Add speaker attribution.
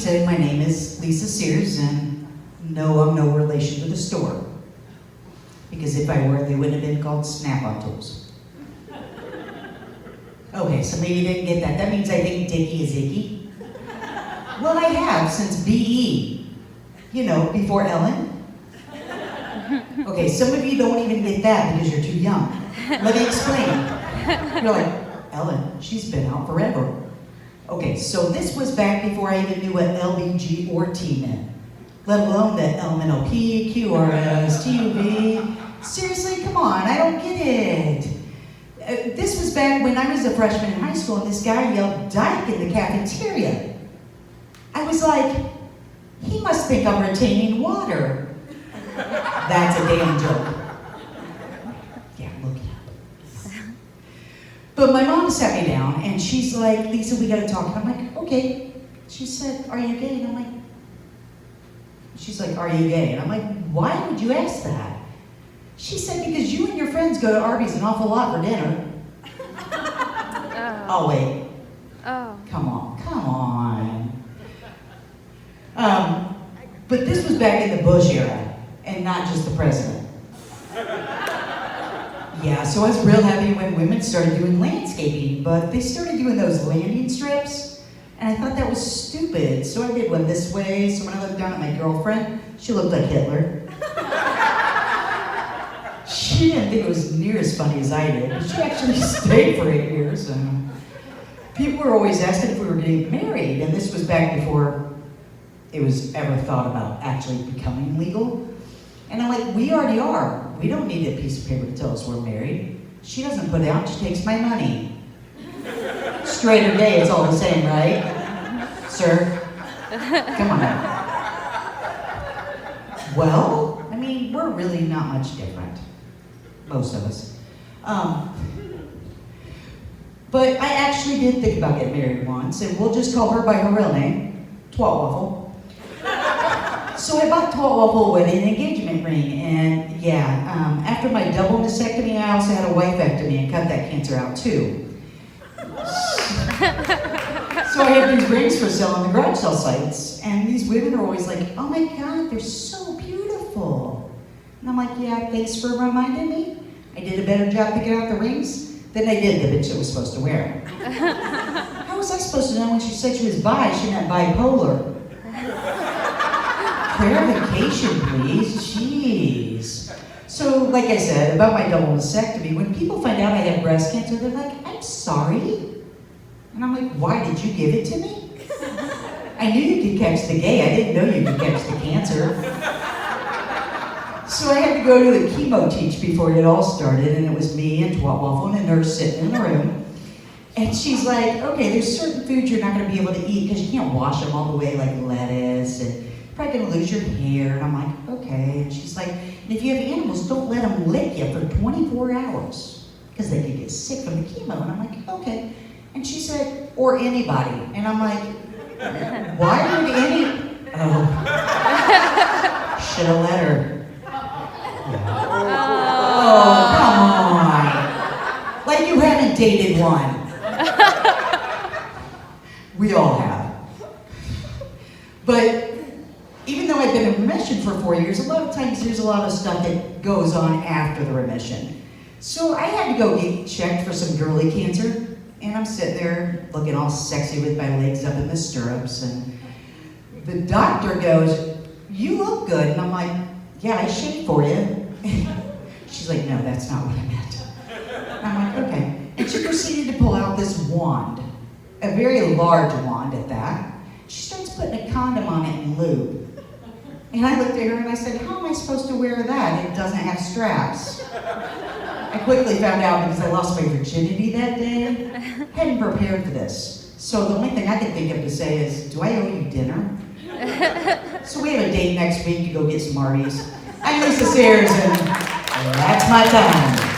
Speaker 1: said, my name is Lisa Sears, and no, I'm no relation to the store. Because if I were, they wouldn't have been called Snap-on tools. Okay, so maybe you didn't get that. That means I think Dickie is icky. Well, I have since BE. You know, before Ellen. Okay, some of you don't even get that because you're too young. Let me explain. You're like, Ellen, she's been out forever. Okay, so this was back before I even knew what LBG or T meant. Let alone the LMNOP, QRS, TUV. Seriously, come on, I don't get it. This was back when I was a freshman in high school and this guy yelled dyke in the cafeteria. I was like, he must think I'm retaining water. That's a damn joke. Yeah, look it up. But my mom sat me down and she's like, Lisa, we gotta talk. And I'm like, okay. She said, are you gay? And I'm like, she's like, are you gay? And I'm like, why would you ask that? She said, because you and your friends go to Arby's an awful lot for dinner. Oh, wait.
Speaker 2: Oh.
Speaker 1: Come on. But this was back in the Bush era, and not just the president. Yeah, so I was real happy when women started doing landscaping, but they started doing those landing strips, and I thought that was stupid. So I did one this way, so when I looked down at my girlfriend, she looked like Hitler. She didn't think it was near as funny as I did, but she actually stayed for 8 years. People were always asking if we were getting married, and this was back before it was ever thought about actually becoming legal. And I'm like, we already are. We don't need a piece of paper to tell us we're married. She doesn't put it out, she takes my money. Straight or gay, it's all the same, right? Sir? Come on now. Well, I mean, we're really not much different. Most of us. But I actually did think about getting married once, and we'll just call her by her real name, Twat Waffle. So I bought Twat Waffle a wedding engagement ring, and yeah, after my double mastectomy, I also had a wifectomy and cut that cancer out too. So I have these rings for sale on the garage sale sites, and these women are always like, oh my God, they're so beautiful. And I'm like, yeah, thanks for reminding me. I did a better job picking out the rings than I did the bitch that was supposed to wear them. How was I supposed to know when she said she was bi, she meant bipolar? Clarification, please. Jeez. So, like I said, about my double mastectomy, when people find out I have breast cancer, they're like, I'm sorry. And I'm like, why did you give it to me? I knew you could catch the gay, I didn't know you could catch the cancer. So I had to go to a chemo teach before it all started, and it was me and Twat Waffle and a nurse sitting in the room. And she's like, okay, there's certain foods you're not gonna be able to eat because you can't wash them all the way, like lettuce, and you're probably gonna lose your hair. And I'm like, okay. And she's like, and if you have animals, don't let them lick you for 24 hours because they could get sick from the chemo. And I'm like, okay. And she said, or anybody. And I'm like, why would any, oh, should have let her. Oh, come on. Like you haven't dated one. We all have. But even though I've been in remission for 4 years, a lot of times there's a lot of stuff that goes on after the remission. So I had to go get checked for some girly cancer, and I'm sitting there looking all sexy with my legs up in the stirrups, and the doctor goes, you look good. And I'm like, yeah, I shaved for you. She's like, no, that's not what I meant. And I'm like, okay. And she proceeded to pull out this wand, a very large wand at that. She starts putting a condom on it and lube. And I looked at her and I said, how am I supposed to wear that? It doesn't have straps. I quickly found out because I lost my virginity that day. Hadn't prepared for this. So the only thing I could think of to say is, do I owe you dinner? So we have a date next week to go get some Arby's. I'm Lisa Sears, and that's my time.